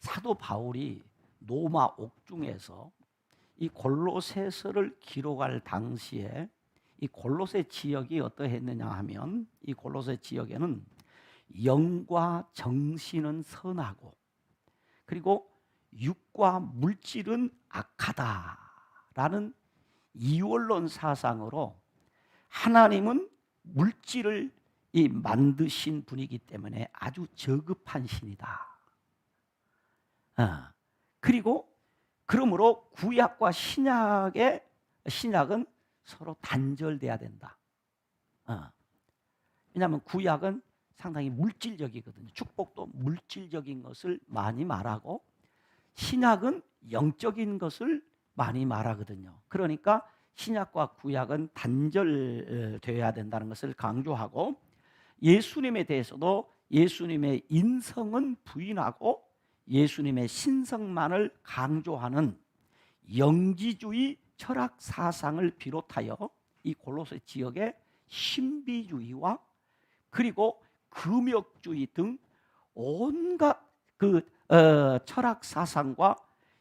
사도 바울이 로마 옥중에서 이 골로새서를 기록할 당시에 이 골로새 지역이 어떠했느냐 하면, 이 골로새 지역에는 영과 정신은 선하고 그리고 육과 물질은 악하다라는 이원론 사상으로, 하나님은 물질을 만드신 분이기 때문에 아주 저급한 신이다. 그리고 그러므로 구약과 신약은 서로 단절돼야 된다. 왜냐하면 구약은 상당히 물질적이거든요. 축복도 물질적인 것을 많이 말하고 신약은 영적인 것을 많이 말하거든요. 그러니까 신약과 구약은 단절되어야 된다는 것을 강조하고, 예수님에 대해서도 예수님의 인성은 부인하고 예수님의 신성만을 강조하는 영지주의 철학 사상을 비롯하여 이 골로새 지역의 신비주의와 그리고 금욕주의 등 온갖 철학 사상과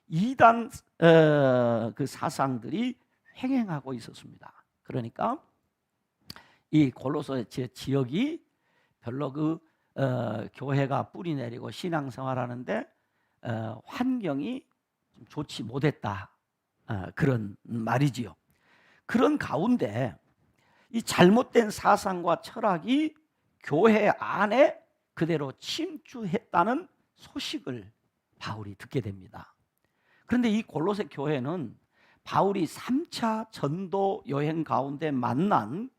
이단 그 사상들이 횡행하고 있었습니다. 그러니까 이 골로새 지역이 별로 교회가 뿌리 내리고 신앙생활하는데 환경이 좀 좋지 못했다, 그런 말이지요. 그런 가운데 이 잘못된 사상과 철학이 교회 안에 그대로 침투했다는 소식을 바울이 듣게 됩니다. 그런데 이 골로새 교회는 바울이 3차 전도 여행 가운데 만난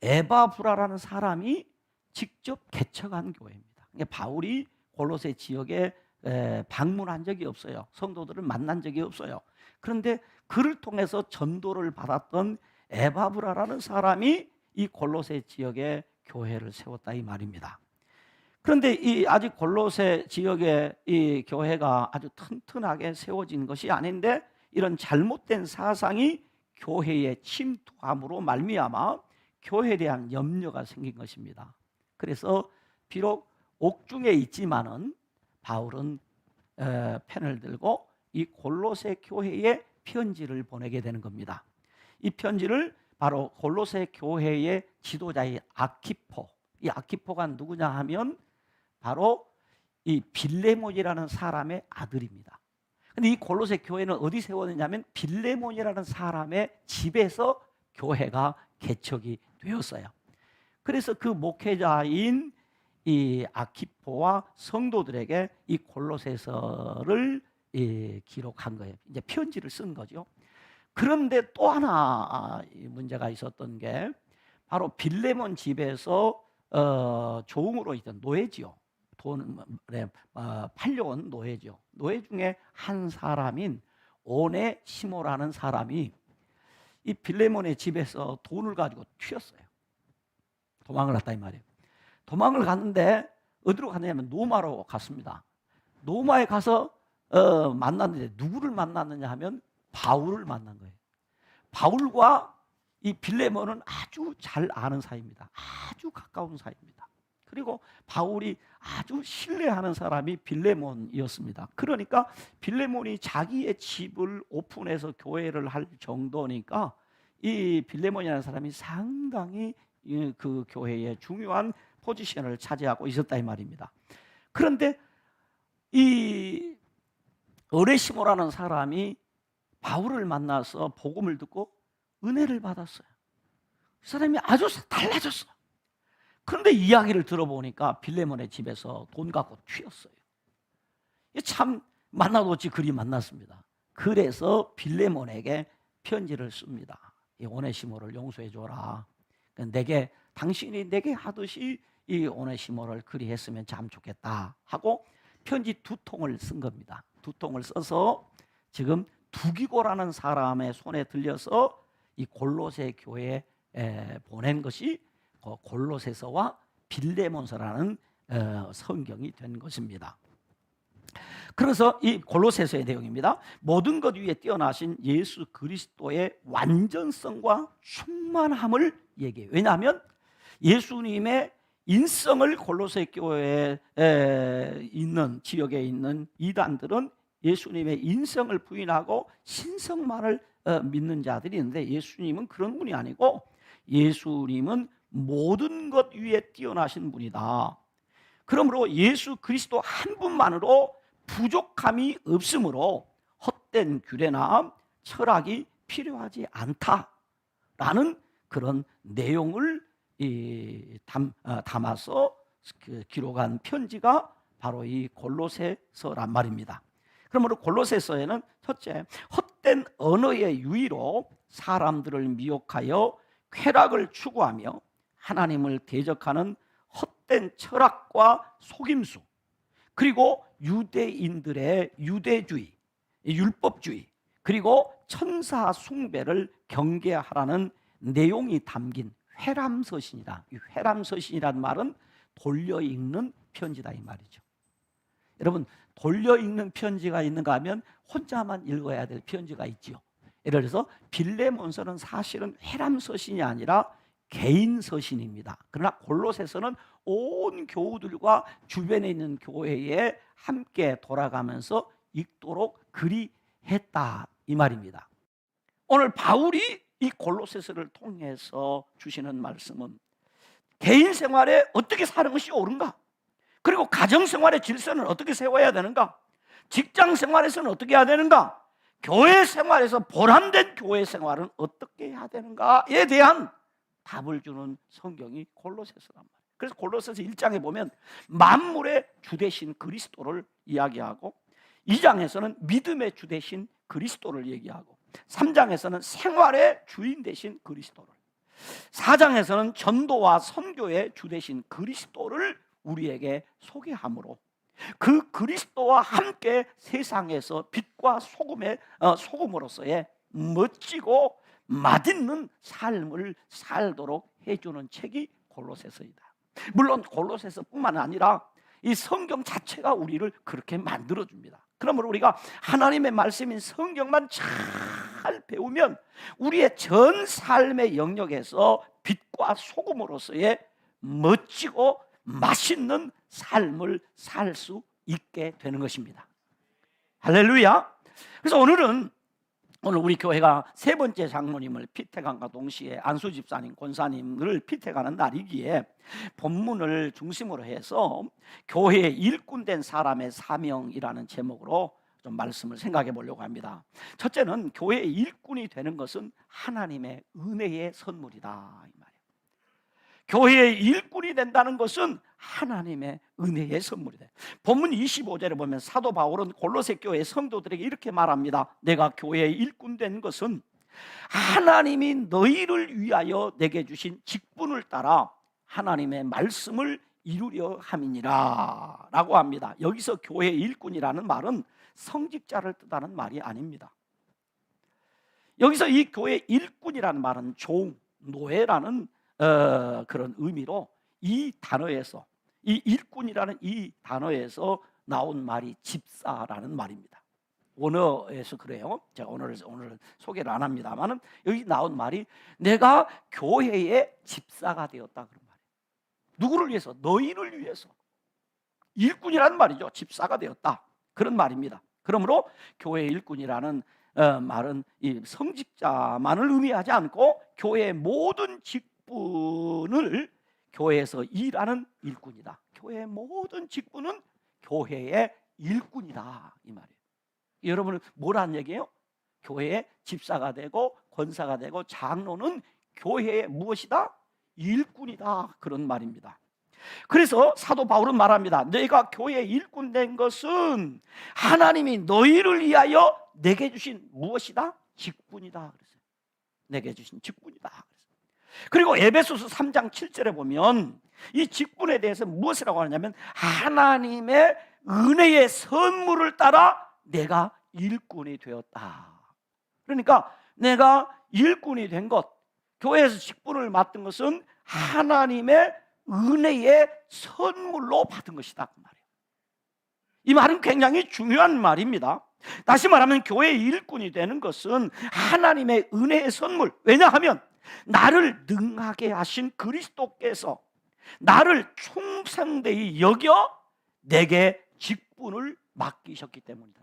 에바브라라는 사람이 직접 개척한 교회입니다. 그러니까 바울이 골로새 지역에 방문한 적이 없어요. 성도들을 만난 적이 없어요. 그런데 그를 통해서 전도를 받았던 에바브라라는 사람이 이 골로새 지역에 교회를 세웠다, 이 말입니다. 그런데 이 아직 골로새 지역에 이 교회가 아주 튼튼하게 세워진 것이 아닌데, 이런 잘못된 사상이 교회에 침투함으로 말미암아 교회에 대한 염려가 생긴 것입니다. 그래서 비록 옥중에 있지만은 바울은 펜을 들고 이 골로새 교회에 편지를 보내게 되는 겁니다. 이 편지를 바로 골로새 교회의 지도자의 아키포, 이 아키포가 누구냐 하면 바로 이 빌레몬이라는 사람의 아들입니다. 근데 이 골로새 교회는 어디 세웠느냐면 빌레몬이라는 사람의 집에서 교회가 개척이 되었어요. 그래서 그 목회자인 이 아키포와 성도들에게 이 골로새서를 기록한 거예요. 이제 편지를 쓴 거죠. 그런데 또 하나 문제가 있었던 게, 바로 빌레몬 집에서 종으로 있던 노예지요. 돈을 팔려온 노예죠. 노예 중에 한 사람인 오네시모라는 사람이 이 빌레몬의 집에서 돈을 가지고 튀었어요. 도망을 갔다, 이 말이에요. 도망을 갔는데 어디로 갔냐면 노마로 갔습니다. 노마에 가서 만났는데 누구를 만났느냐 하면 바울을 만난 거예요. 바울과 이 빌레몬은 아주 잘 아는 사이입니다. 아주 가까운 사이입니다. 그리고 바울이 아주 신뢰하는 사람이 빌레몬이었습니다. 그러니까 빌레몬이 자기의 집을 오픈해서 교회를 할 정도니까 이 빌레몬이라는 사람이 상당히 그 교회의 중요한 포지션을 차지하고 있었다, 이 말입니다. 그런데 이 오네시모라는 사람이 바울을 만나서 복음을 듣고 은혜를 받았어요. 그 사람이 아주 달라졌어. 그런데 이야기를 들어보니까 빌레몬의 집에서 돈 갖고 튀었어요. 참 만나도 어찌 그리 만났습니다. 그래서 빌레몬에게 편지를 씁니다. 이 오네시모를 용서해 줘라. 당신이 내게 하듯이 이 오네시모를 그리 했으면 참 좋겠다 하고 편지 2통을 쓴 겁니다. 2통을 써서 지금 두기고라는 사람의 손에 들려서 이 골로새 교회에 보낸 것이 골로새서와 빌레몬서라는 성경이 된 것입니다. 그래서 이 골로새서의 내용입니다. 모든 것 위에 뛰어나신 예수 그리스도의 완전성과 충만함을 얘기해요. 왜냐하면 예수님의 인성을 골로새 교회에 있는 지역에 있는 이단들은 예수님의 인성을 부인하고 신성만을 믿는 자들이 있는데, 예수님은 그런 분이 아니고 예수님은 모든 것 위에 뛰어나신 분이다. 그러므로 예수 그리스도 한 분만으로 부족함이 없으므로 헛된 규례나 철학이 필요하지 않다라는 그런 내용을 담아서 기록한 편지가 바로 이 골로새서란 말입니다. 그러므로 골로새서에는 첫째, 헛된 언어의 유의로 사람들을 미혹하여 쾌락을 추구하며 하나님을 대적하는 헛된 철학과 속임수, 그리고 유대인들의 유대주의, 율법주의, 그리고 천사 숭배를 경계하라는 내용이 담긴 회람서신이다. 이 회람서신이라는 말은 돌려 읽는 편지다 이 말이죠. 여러분, 돌려 읽는 편지가 있는가 하면 혼자만 읽어야 될 편지가 있지요. 예를 들어서 빌레몬서는 사실은 회람서신이 아니라 개인 서신입니다. 그러나 골로새서는 온 교우들과 주변에 있는 교회에 함께 돌아가면서 읽도록 그리했다 이 말입니다. 오늘 바울이 이 골로새서를 통해서 주시는 말씀은 개인 생활에 어떻게 사는 것이 옳은가, 그리고 가정 생활의 질서는 어떻게 세워야 되는가, 직장 생활에서는 어떻게 해야 되는가, 교회 생활에서 보람된 교회 생활은 어떻게 해야 되는가에 대한 답을 주는 성경이 골로새서란 말이에요. 그래서 골로새서 1장에 보면 만물의 주 되신 그리스도를 이야기하고, 2장에서는 믿음의 주 되신 그리스도를 얘기하고, 3장에서는 생활의 주인 되신 그리스도를, 4장에서는 전도와 선교의 주 되신 그리스도를 우리에게 소개하므로 그 그리스도와 함께 세상에서 빛과 소금으로서의 멋지고 맛있는 삶을 살도록 해주는 책이 골로새서이다. 물론 골로새서뿐만 아니라 이 성경 자체가 우리를 그렇게 만들어줍니다. 그러므로 우리가 하나님의 말씀인 성경만 잘 배우면 우리의 전 삶의 영역에서 빛과 소금으로서의 멋지고 맛있는 삶을 살 수 있게 되는 것입니다. 할렐루야. 그래서 오늘 우리 교회가 세 번째 장로님을 피택함과 동시에 안수 집사님, 권사님을 피택하는 날이기에 본문을 중심으로 해서 교회의 일꾼된 사람의 사명이라는 제목으로 좀 말씀을 생각해 보려고 합니다. 첫째는 교회의 일꾼이 되는 것은 하나님의 은혜의 선물이다 이 말이에요. 교회의 일꾼이 된다는 것은 하나님의 은혜의 선물이다. 본문 25절에 보면 사도 바울은 골로새 교회 성도들에게 이렇게 말합니다. 내가 교회의 일꾼 된 것은 하나님이 너희를 위하여 내게 주신 직분을 따라 하나님의 말씀을 이루려 함이니라 라고 합니다. 여기서 교회의 일꾼이라는 말은 성직자를 뜻하는 말이 아닙니다. 여기서 이 교회의 일꾼이라는 말은 종, 노예라는 그런 의미로 이 단어에서, 이 일꾼이라는 이 단어에서 나온 말이 집사라는 말입니다. 원어에서 그래요. 제가 오늘 소개를 안 합니다만은 여기 나온 말이 내가 교회의 집사가 되었다 그런 말이에요. 누구를 위해서? 너희를 위해서. 일꾼이라는 말이죠. 집사가 되었다 그런 말입니다. 그러므로 교회의 일꾼이라는 말은 이 성직자만을 의미하지 않고 교회의 모든 직분을 교회에서 일하는 일꾼이다. 교회의 모든 직분은 교회의 일꾼이다 이 말이에요. 여러분은 뭐라는 얘기예요? 교회의 집사가 되고 권사가 되고 장로는 교회의 무엇이다? 일꾼이다 그런 말입니다. 그래서 사도 바울은 말합니다. 내가 교회의 일꾼 된 것은 하나님이 너희를 위하여 내게 주신 무엇이다? 직분이다 그랬어요. 내게 주신 직분이다. 그리고 에베소서 3장 7절에 보면 이 직분에 대해서 무엇이라고 하냐면 하나님의 은혜의 선물을 따라 내가 일꾼이 되었다. 그러니까 내가 일꾼이 된 것, 교회에서 직분을 맡은 것은 하나님의 은혜의 선물로 받은 것이다 그 말이에요. 이 말은 굉장히 중요한 말입니다. 다시 말하면 교회의 일꾼이 되는 것은 하나님의 은혜의 선물. 왜냐하면 나를 능하게 하신 그리스도께서 나를 충성되이 여겨 내게 직분을 맡기셨기 때문이다,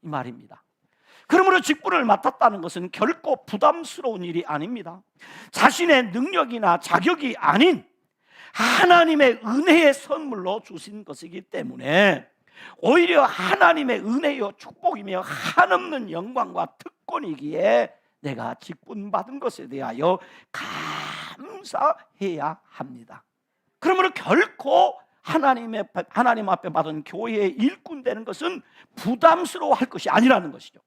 이 말입니다. 그러므로 직분을 맡았다는 것은 결코 부담스러운 일이 아닙니다. 자신의 능력이나 자격이 아닌 하나님의 은혜의 선물로 주신 것이기 때문에 오히려 하나님의 은혜요 축복이며 한없는 영광과 특권이기에 내가 직분 받은 것에 대하여 감사해야 합니다. 그러므로 결코 하나님 앞에 받은 교회의 일꾼 되는 것은 부담스러워할 것이 아니라는 것이죠.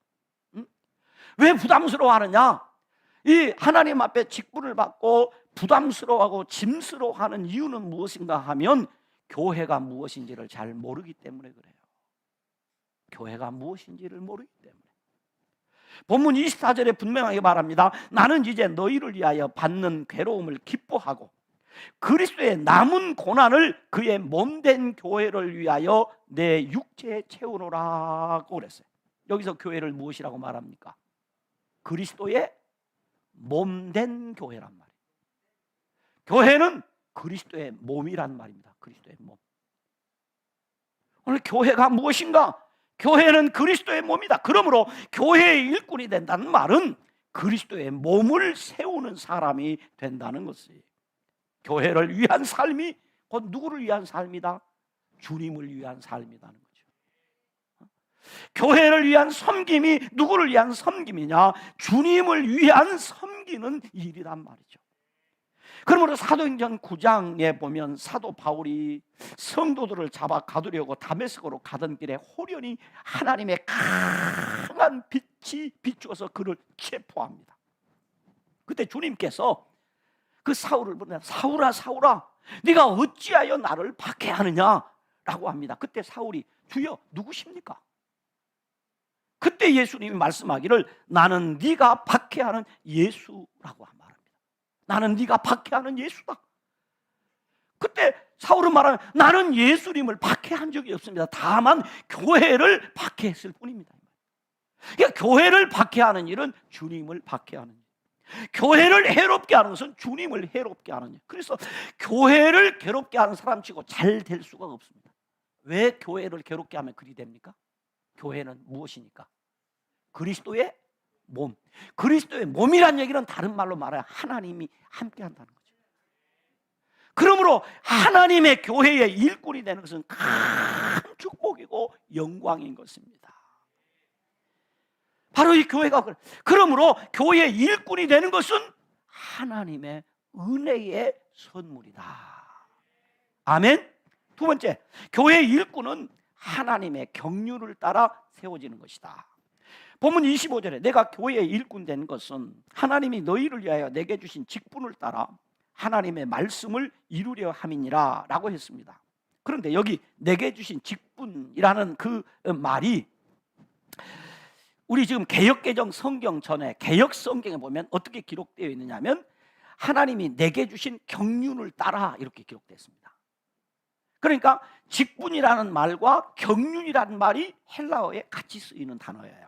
왜 부담스러워하느냐? 이 하나님 앞에 직분을 받고 부담스러워하고 짐스러워하는 이유는 무엇인가 하면 교회가 무엇인지를 잘 모르기 때문에 그래요. 교회가 무엇인지를 모르기 때문에. 본문 24절에 분명하게 말합니다. 나는 이제 너희를 위하여 받는 괴로움을 기뻐하고 그리스도의 남은 고난을 그의 몸된 교회를 위하여 내 육체에 채우노라고 그랬어요. 여기서 교회를 무엇이라고 말합니까? 그리스도의 몸된 교회란 말이에요. 교회는 그리스도의 몸이란 말입니다. 그리스도의 몸. 오늘 교회가 무엇인가? 교회는 그리스도의 몸이다. 그러므로 교회의 일꾼이 된다는 말은 그리스도의 몸을 세우는 사람이 된다는 것이에요. 교회를 위한 삶이 곧 누구를 위한 삶이다? 주님을 위한 삶이라는 거죠. 교회를 위한 섬김이 누구를 위한 섬김이냐? 주님을 위한 섬기는 일이란 말이죠. 그러므로 사도행전 9장에 보면 사도 바울이 성도들을 잡아 가두려고 다메섹으로 가던 길에 호련히 하나님의 강한 빛이 비추어서 그를 체포합니다. 그때 주님께서 그 사울을 보내 사울아 사울아 네가 어찌하여 나를 박해하느냐라고 합니다. 그때 사울이 주여 누구십니까? 그때 예수님이 말씀하기를 나는 네가 박해하는 예수라고 말합니다. 나는 네가 박해하는 예수다. 그때 사울은 말하면 나는 예수님을 박해한 적이 없습니다. 다만 교회를 박해했을 뿐입니다. 그러니까 교회를 박해하는 일은 주님을 박해하는 일. 교회를 해롭게 하는 것은 주님을 해롭게 하는 일. 그래서 교회를 괴롭게 하는 사람치고 잘 될 수가 없습니다. 왜 교회를 괴롭게 하면 그리 됩니까? 교회는 무엇이니까? 그리스도의 몸. 그리스도의 몸이란 얘기는 다른 말로 말해야 하나님이 함께 한다는 거죠. 그러므로 하나님의 교회의 일꾼이 되는 것은 큰 축복이고 영광인 것입니다. 바로 이 교회가 그러므로 교회의 일꾼이 되는 것은 하나님의 은혜의 선물이다. 아멘. 두 번째, 교회의 일꾼은 하나님의 경륜을 따라 세워지는 것이다. 본문 25절에 내가 교회의 일꾼 된 것은 하나님이 너희를 위하여 내게 주신 직분을 따라 하나님의 말씀을 이루려 함이니라 라고 했습니다. 그런데 여기 내게 주신 직분이라는 그 말이 우리 지금 개역개정 성경 전에 개역 성경에 보면 어떻게 기록되어 있느냐면 하나님이 내게 주신 경륜을 따라 이렇게 기록되어 있습니다. 그러니까 직분이라는 말과 경륜이라는 말이 헬라어에 같이 쓰이는 단어예요.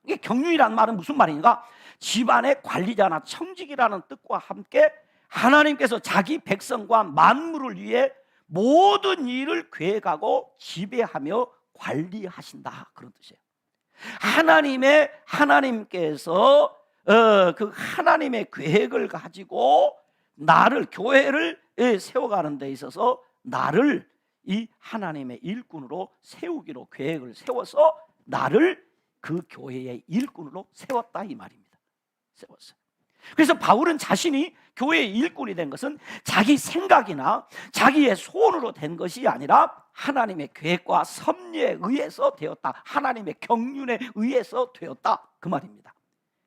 이게 경륜이라는 말은 무슨 말인가? 집안의 관리자나 청직이라는 뜻과 함께 하나님께서 자기 백성과 만물을 위해 모든 일을 계획하고 지배하며 관리하신다, 그런 뜻이에요. 하나님께서 그 하나님의 계획을 가지고 나를 교회를 세워가는 데 있어서 나를 이 하나님의 일꾼으로 세우기로 계획을 세워서 나를 그 교회의 일꾼으로 세웠다 이 말입니다. 세웠어요. 그래서 바울은 자신이 교회의 일꾼이 된 것은 자기 생각이나 자기의 소원으로 된 것이 아니라 하나님의 계획과 섭리에 의해서 되었다. 하나님의 경륜에 의해서 되었다, 그 말입니다.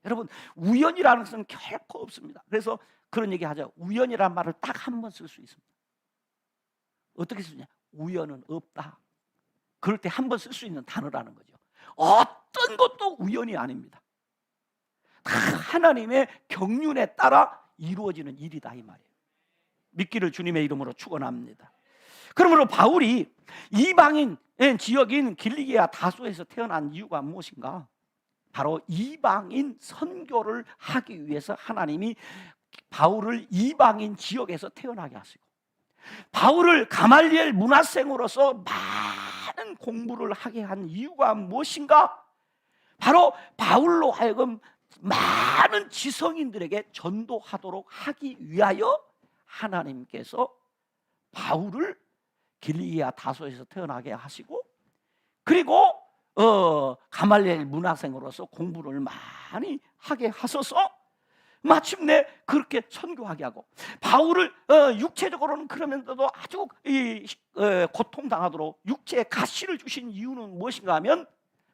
여러분, 우연이라는 것은 결코 없습니다. 그래서 그런 얘기 하죠. 우연이라는 말을 딱 한 번 쓸 수 있습니다. 어떻게 쓰냐? 우연은 없다. 그럴 때 한 번 쓸 수 있는 단어라는 거죠. 어떤 것도 우연이 아닙니다. 다 하나님의 경륜에 따라 이루어지는 일이다 이 말이에요. 믿기를 주님의 이름으로 축원합니다. 그러므로 바울이 이방인 지역인 길리기아 다소에서 태어난 이유가 무엇인가? 바로 이방인 선교를 하기 위해서 하나님이 바울을 이방인 지역에서 태어나게 하시고 바울을 가말리엘 문화생으로서 많은 공부를 하게 한 이유가 무엇인가? 바로 바울로 하여금 많은 지성인들에게 전도하도록 하기 위하여 하나님께서 바울을 길리기아 다소에서 태어나게 하시고, 그리고 가말리엘 문화생으로서 공부를 많이 하게 하셔서 마침내 그렇게 선교하게 하고, 바울을 육체적으로는 그러면서도 아주 고통당하도록 육체에 가시를 주신 이유는 무엇인가 하면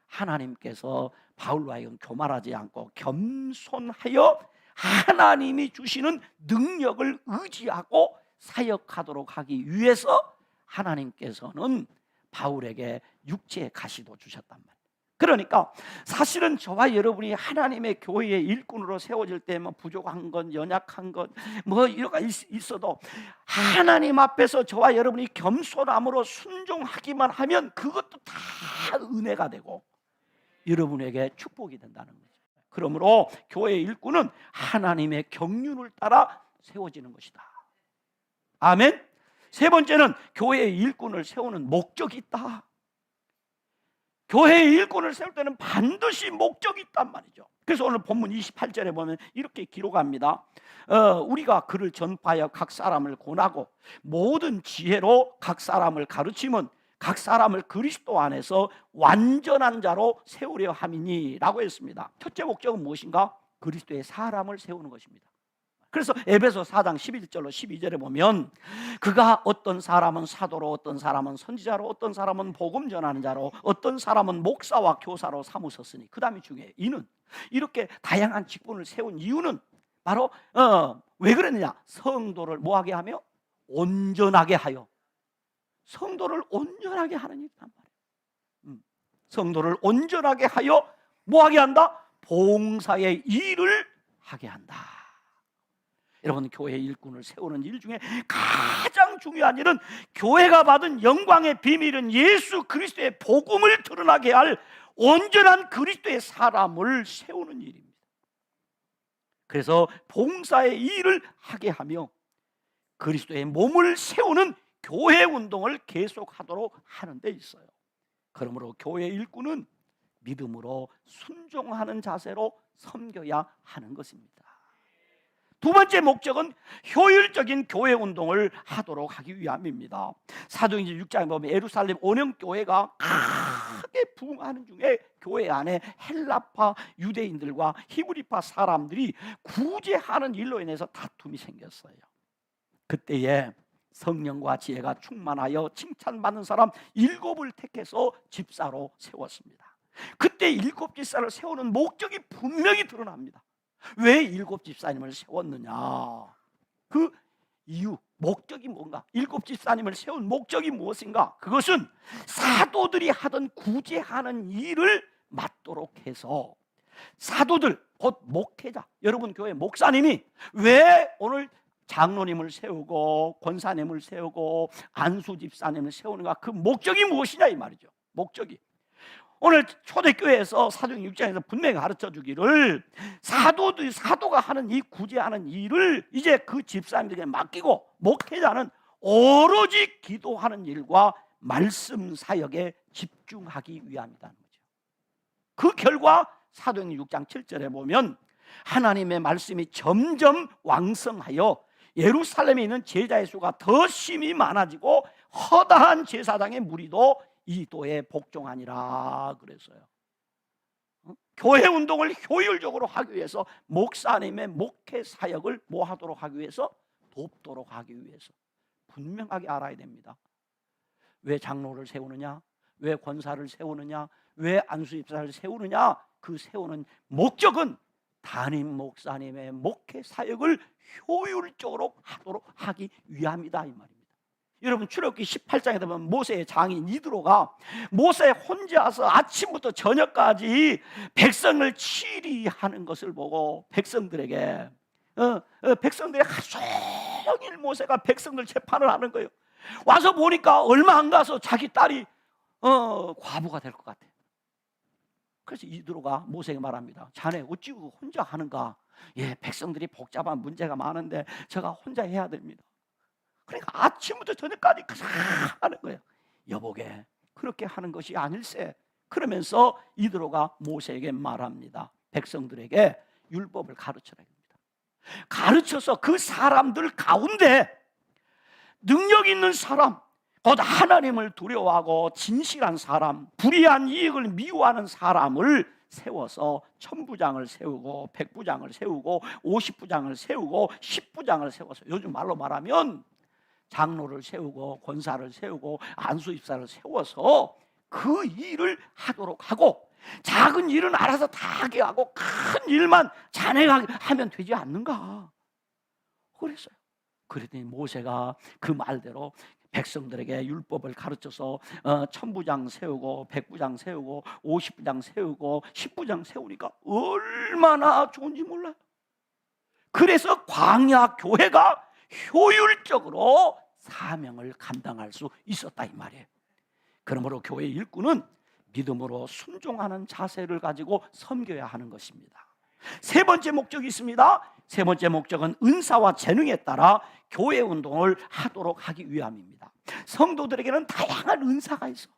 하나님께서 바울로 하여금 교만하지 않고 겸손하여 하나님이 주시는 능력을 의지하고 사역하도록 하기 위해서 하나님께서는 바울에게 육체의 가시도 주셨단 말이에요. 그러니까 사실은 저와 여러분이 하나님의 교회의 일꾼으로 세워질 때 뭐 부족한 것, 연약한 것, 뭐 이런 거 있어도 하나님 앞에서 저와 여러분이 겸손함으로 순종하기만 하면 그것도 다 은혜가 되고 여러분에게 축복이 된다는 거죠. 그러므로 교회의 일꾼은 하나님의 경륜을 따라 세워지는 것이다. 아멘. 세 번째는 교회의 일꾼을 세우는 목적이 있다. 교회의 일꾼을 세울 때는 반드시 목적이 있단 말이죠. 그래서 오늘 본문 28절에 보면 이렇게 기록합니다. 우리가 그를 전파하여 각 사람을 권하고 모든 지혜로 각 사람을 가르치면 각 사람을 그리스도 안에서 완전한 자로 세우려 함이니 라고 했습니다. 첫째 목적은 무엇인가? 그리스도의 사람을 세우는 것입니다. 그래서 에베소 4장 11절로 12절에 보면 그가 어떤 사람은 사도로, 어떤 사람은 선지자로, 어떤 사람은 복음 전하는 자로, 어떤 사람은 목사와 교사로 삼으셨으니, 그 다음이 중요해요. 이는 이렇게 다양한 직분을 세운 이유는 바로 왜 그랬느냐? 성도를 뭐하게 하며? 온전하게 하여. 성도를 온전하게 하는 일이란 말이에요. 성도를 온전하게 하여 뭐하게 한다? 봉사의 일을 하게 한다. 여러분, 교회 일꾼을 세우는 일 중에 가장 중요한 일은 교회가 받은 영광의 비밀은 예수 그리스도의 복음을 드러나게 할 온전한 그리스도의 사람을 세우는 일입니다. 그래서 봉사의 일을 하게 하며 그리스도의 몸을 세우는 교회 운동을 계속하도록 하는 데 있어요. 그러므로 교회 일꾼은 믿음으로 순종하는 자세로 섬겨야 하는 것입니다. 두 번째 목적은 효율적인 교회 운동을 하도록 하기 위함입니다. 사도행전 6장에 보면 예루살렘 온영교회가 크게 부흥하는 중에 교회 안에 헬라파 유대인들과 히브리파 사람들이 구제하는 일로 인해서 다툼이 생겼어요. 그때에 성령과 지혜가 충만하여 칭찬받는 사람 7을 택해서 집사로 세웠습니다. 그때 7 집사를 세우는 목적이 분명히 드러납니다. 왜 7 집사님을 세웠느냐? 그 이유, 목적이 뭔가? 7 집사님을 세운 목적이 무엇인가? 그것은 사도들이 하던 구제하는 일을 맡도록 해서 사도들, 곧 목회자, 여러분 교회 목사님이 왜 오늘 장로님을 세우고 권사님을 세우고 안수 집사님을 세우는가? 그 목적이 무엇이냐 이 말이죠. 목적이 오늘 초대교회에서 사도행 6장에서 분명히 가르쳐 주기를 사도가 하는 이 구제하는 일을 이제 그 집사님들에게 맡기고 목회자는 오로지 기도하는 일과 말씀 사역에 집중하기 위함이라는 거죠. 그 결과 사도행 6장 7절에 보면 하나님의 말씀이 점점 왕성하여 예루살렘에 있는 제자의 수가 더 심히 많아지고 허다한 제사장의 무리도 이도에 복종하니라 그랬어요. 교회 운동을 효율적으로 하기 위해서 목사님의 목회 사역을 뭐 하도록 하기 위해서? 돕도록 하기 위해서 분명하게 알아야 됩니다. 왜 장로를 세우느냐? 왜 권사를 세우느냐? 왜 안수집사를 세우느냐? 그 세우는 목적은 담임 목사님의 목회 사역을 효율적으로 하도록 하기 위함이다 이 말입니다. 여러분 출애굽기 18장에 보면 모세의 장인 이드로가 모세 혼자서 아침부터 저녁까지 백성을 치리하는 것을 보고 백성들에게 백성들이 하루 종일 모세가 백성들 재판을 하는 거예요. 와서 보니까 얼마 안 가서 자기 딸이 과부가 될 것 같아요. 그래서 이드로가 모세에게 말합니다. 자네 어찌 혼자 하는가? 예, 백성들이 복잡한 문제가 많은데 제가 혼자 해야 됩니다. 그러니까 아침부터 저녁까지 하는 거예요. 여보게 그렇게 하는 것이 아닐세. 그러면서 이드로가 모세에게 말합니다. 백성들에게 율법을 가르쳐라 합니다. 가르쳐서 그 사람들 가운데 능력 있는 사람, 곧 하나님을 두려워하고 진실한 사람, 불의한 이익을 미워하는 사람을 세워서 1000부장을 세우고 100부장을 세우고 50부장을 세우고 10부장을 세워서, 요즘 말로 말하면 장로를 세우고 권사를 세우고 안수입사를 세워서 그 일을 하도록 하고, 작은 일은 알아서 다 하게 하고 큰 일만 자네가 하면 되지 않는가 그랬어요. 그랬더니 모세가 그 말대로 백성들에게 율법을 가르쳐서 1000부장 세우고 100부장 세우고 50부장 세우고 10부장 세우니까 얼마나 좋은지 몰라요. 그래서 광야 교회가 효율적으로 사명을 감당할 수 있었다 이 말이에요. 그러므로 교회 일꾼은 믿음으로 순종하는 자세를 가지고 섬겨야 하는 것입니다. 세 번째 목적이 있습니다. 세 번째 목적은 은사와 재능에 따라 교회 운동을 하도록 하기 위함입니다. 성도들에게는 다양한 은사가 있어.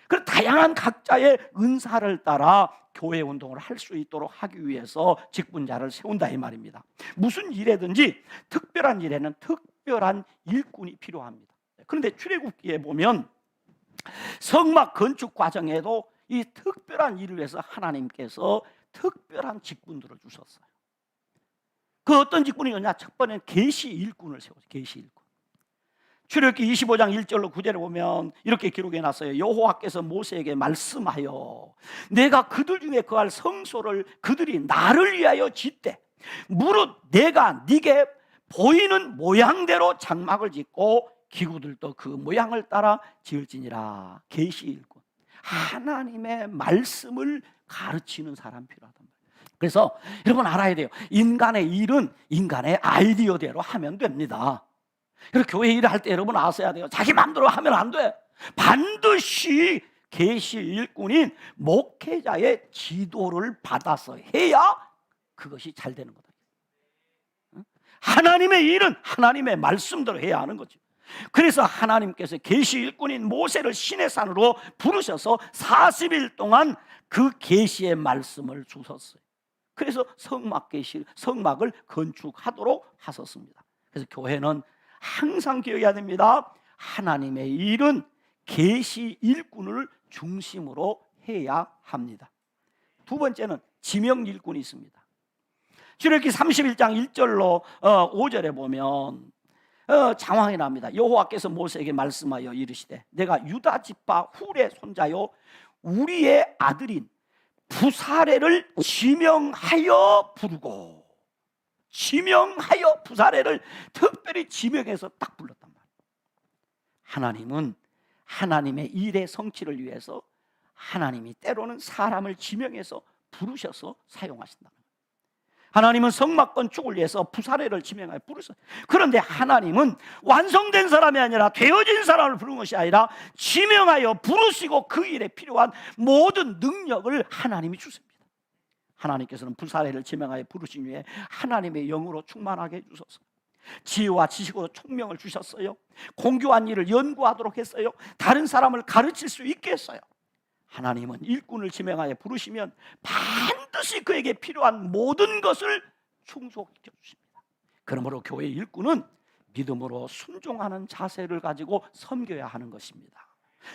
그 다양한 각자의 은사를 따라 교회 운동을 할 수 있도록 하기 위해서 직분자를 세운다 이 말입니다. 무슨 일에든지 특별한 일에는 특별한 일꾼이 필요합니다. 그런데 출애굽기에 보면 성막 건축 과정에도 이 특별한 일을 위해서 하나님께서 특별한 직분들을 주셨어요. 그 어떤 직분이었냐? 첫 번째는 계시 일꾼을 세웠어요. 계시 일꾼. 출애굽기 25장 1절로 9절에 보면 이렇게 기록해 놨어요. 여호와께서 모세에게 말씀하여 내가 그들 중에 거할 성소를 그들이 나를 위하여 짓되 무릇 내가 네게 보이는 모양대로 장막을 짓고 기구들도 그 모양을 따라 지을지니라. 계시 일꾼, 하나님의 말씀을 가르치는 사람 필요하단 말이에요. 그래서 여러분 알아야 돼요. 인간의 일은 인간의 아이디어대로 하면 됩니다. 그리고 교회 일을 할 때 여러분 아셔야 돼요. 자기 마음대로 하면 안 돼. 반드시 계시 일꾼인 목회자의 지도를 받아서 해야 그것이 잘 되는 거다. 하나님의 일은 하나님의 말씀대로 해야 하는 거죠. 그래서 하나님께서 계시 일꾼인 모세를 시내산으로 부르셔서 40일 동안 그 계시의 말씀을 주셨어요. 그래서 성막을 건축하도록 하셨습니다. 그래서 교회는 항상 기억해야 됩니다. 하나님의 일은 계시 일꾼을 중심으로 해야 합니다. 두 번째는 지명 일꾼이 있습니다. 출애굽기 31장 1절로 5절에 보면 장황이 납니다. 여호와께서 모세에게 말씀하여 이르시되 내가 유다 지파 훌의 손자요 우리의 아들인 부사레를 지명하여 부르고, 지명하여 부사레를 특별히 지명해서 딱 불렀단 말이에요. 하나님은 하나님의 일의 성취를 위해서 하나님이 때로는 사람을 지명해서 부르셔서 사용하신다. 하나님은 성막 건축을 위해서 부사레를 지명하여 부르셨어요. 그런데 하나님은 완성된 사람이 아니라 되어진 사람을 부르는 것이 아니라 지명하여 부르시고 그 일에 필요한 모든 능력을 하나님이 주십니다. 하나님께서는 부사레를 지명하여 부르신 후에 하나님의 영으로 충만하게 해주셔서 지혜와 지식으로 총명을 주셨어요. 공교한 일을 연구하도록 했어요. 다른 사람을 가르칠 수 있게 했어요. 하나님은 일꾼을 지명하여 부르시면 반드시 그에게 필요한 모든 것을 충족시켜 주십니다. 그러므로 교회 일꾼은 믿음으로 순종하는 자세를 가지고 섬겨야 하는 것입니다.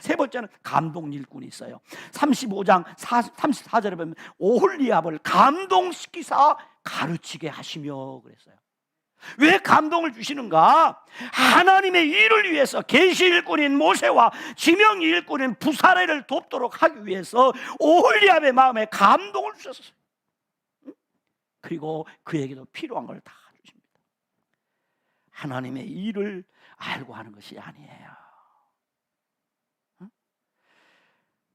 세 번째는 감동 일꾼이 있어요. 35장 34절에 보면 오홀리압을 감동시키사 가르치게 하시며 그랬어요. 왜 감동을 주시는가? 하나님의 일을 위해서 계시 일꾼인 모세와 지명 일꾼인 부사레를 돕도록 하기 위해서 오홀리압의 마음에 감동을 주셨어요. 그리고 그에게도 필요한 걸 다 주십니다. 하나님의 일을 알고 하는 것이 아니에요.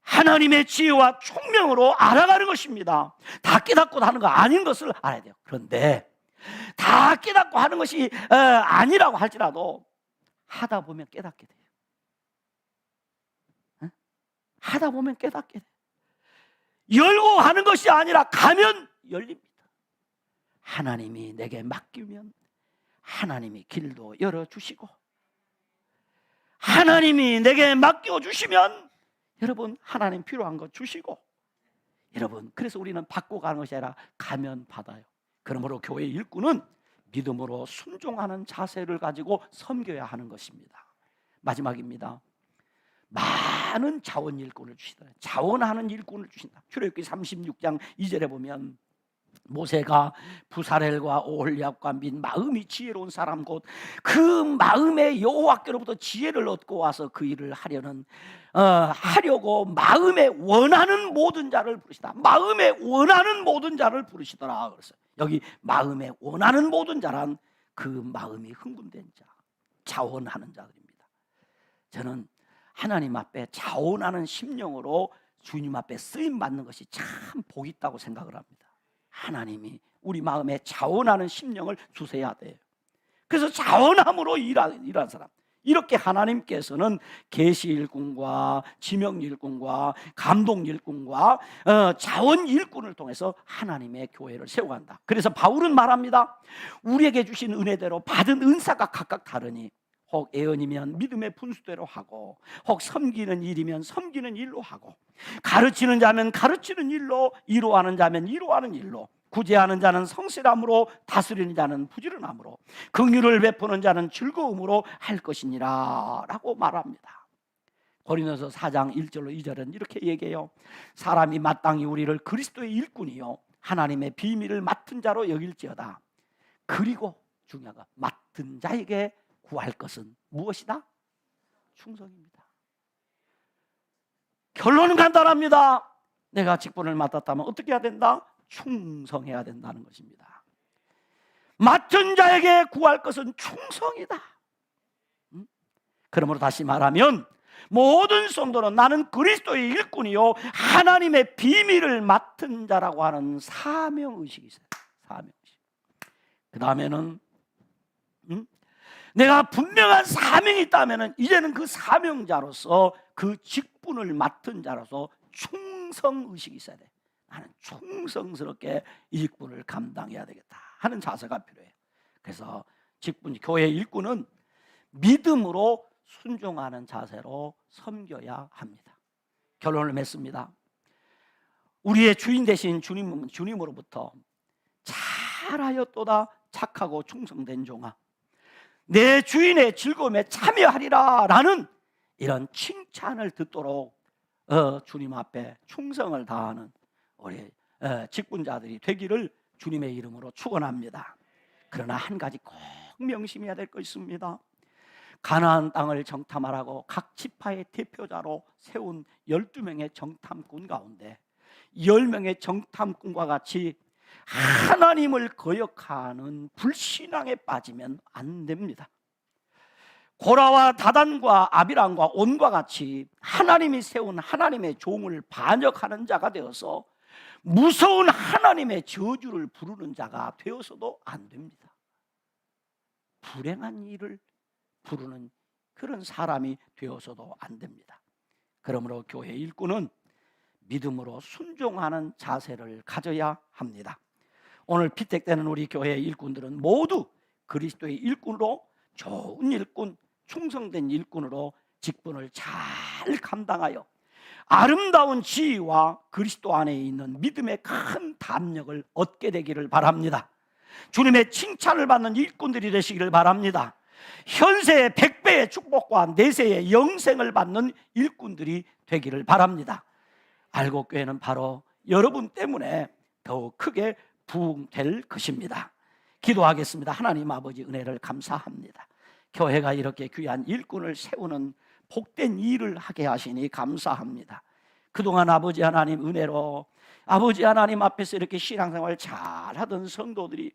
하나님의 지혜와 총명으로 알아가는 것입니다. 다 깨닫고 하는 거 아닌 것을 알아야 돼요. 그런데 다 깨닫고 하는 것이 아니라고 할지라도 하다 보면 깨닫게 돼요. 하다 보면 깨닫게 돼요. 열고 하는 것이 아니라 가면 열립니다. 하나님이 내게 맡기면 하나님이 길도 열어주시고, 하나님이 내게 맡겨주시면 여러분 하나님 필요한 거 주시고, 여러분 그래서 우리는 받고 가는 것이 아니라 가면 받아요. 그러므로 교회 일꾼은 믿음으로 순종하는 자세를 가지고 섬겨야 하는 것입니다. 마지막입니다. 많은 자원 일꾼을 주시더라. 자원하는 일꾼을 주신다. 출애굽기 36장 2절에 보면 모세가 부사렐과 오홀리압과 및 마음이 지혜로운 사람 곧 그 마음에 여호와께로부터 지혜를 얻고 와서 그 일을 하려고 마음에 원하는 모든 자를 부르시다. 마음에 원하는 모든 자를 부르시더라. 그래서 여기 마음에 원하는 모든 자란 그 마음이 흥분된 자, 자원하는 자들입니다. 저는 하나님 앞에 자원하는 심령으로 주님 앞에 쓰임 받는 것이 참 복 있다고 생각을 합니다. 하나님이 우리 마음에 자원하는 심령을 주셔야 돼요. 그래서 자원함으로 일하는 사람, 이렇게 하나님께서는 계시 일꾼과 지명 일꾼과 감동 일꾼과 자원 일꾼을 통해서 하나님의 교회를 세워간다. 그래서 바울은 말합니다. 우리에게 주신 은혜대로 받은 은사가 각각 다르니 혹 애언이면 믿음의 분수대로 하고, 혹 섬기는 일이면 섬기는 일로 하고, 가르치는 자면 가르치는 일로, 이로하는 자면 이로하는 일로, 구제하는 자는 성실함으로, 다스리는 자는 부지런함으로, 긍휼을 베푸는 자는 즐거움으로 할 것이니라 라고 말합니다. 고린도서 4장 1절로 2절은 이렇게 얘기해요. 사람이 마땅히 우리를 그리스도의 일꾼이요 하나님의 비밀을 맡은 자로 여길지어다. 그리고 중요한 거, 맡은 자에게 구할 것은 무엇이다? 충성입니다. 결론은 간단합니다. 내가 직분을 맡았다면 어떻게 해야 된다? 충성해야 된다는 것입니다. 맡은 자에게 구할 것은 충성이다. 그러므로 다시 말하면 모든 성도는 나는 그리스도의 일꾼이요 하나님의 비밀을 맡은 자라고 하는 사명의식이 있어요. 사명의식. 그 다음에는 내가 분명한 사명이 있다면 이제는 그 사명자로서, 그 직분을 맡은 자로서 충성의식이 있어야 돼. 나는 충성스럽게 이 직분을 감당해야 되겠다 하는 자세가 필요해요. 그래서 교회 일꾼은 믿음으로 순종하는 자세로 섬겨야 합니다. 결론을 맺습니다. 우리의 주인 되신 주님으로부터 잘하였도다 착하고 충성된 종아, 내 주인의 즐거움에 참여하리라 라는 이런 칭찬을 듣도록 주님 앞에 충성을 다하는 우리 직분자들이 되기를 주님의 이름으로 축원합니다. 그러나 한 가지 꼭 명심해야 될 것이 있습니다. 가나안 땅을 정탐하라고 각 지파의 대표자로 세운 12명의 정탐꾼 가운데 10명의 정탐꾼과 같이 하나님을 거역하는 불신앙에 빠지면 안 됩니다. 고라와 다단과 아비람과 온과 같이 하나님이 세운 하나님의 종을 반역하는 자가 되어서 무서운 하나님의 저주를 부르는 자가 되어서도 안 됩니다. 불행한 일을 부르는 그런 사람이 되어서도 안 됩니다. 그러므로 교회 일꾼은 믿음으로 순종하는 자세를 가져야 합니다. 오늘 피택되는 우리 교회의 일꾼들은 모두 그리스도의 일꾼으로, 좋은 일꾼, 충성된 일꾼으로 직분을 잘 감당하여 아름다운 지위와 그리스도 안에 있는 믿음의 큰 담력을 얻게 되기를 바랍니다. 주님의 칭찬을 받는 일꾼들이 되시기를 바랍니다. 현세의 100배의 축복과 내세의 영생을 받는 일꾼들이 되기를 바랍니다. 알곡교회는 바로 여러분 때문에 더욱 크게 부흥될 것입니다. 기도하겠습니다. 하나님 아버지, 은혜를 감사합니다. 교회가 이렇게 귀한 일꾼을 세우는 복된 일을 하게 하시니 감사합니다. 그동안 아버지 하나님 은혜로 아버지 하나님 앞에서 이렇게 신앙생활 잘하던 성도들이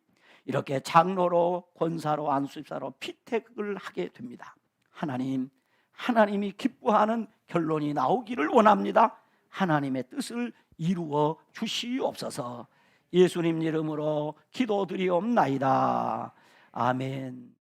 이렇게 장로로, 권사로, 안수집사로 피택을 하게 됩니다. 하나님이 기뻐하는 결론이 나오기를 원합니다. 하나님의 뜻을 이루어 주시옵소서. 예수님 이름으로 기도드리옵나이다. 아멘.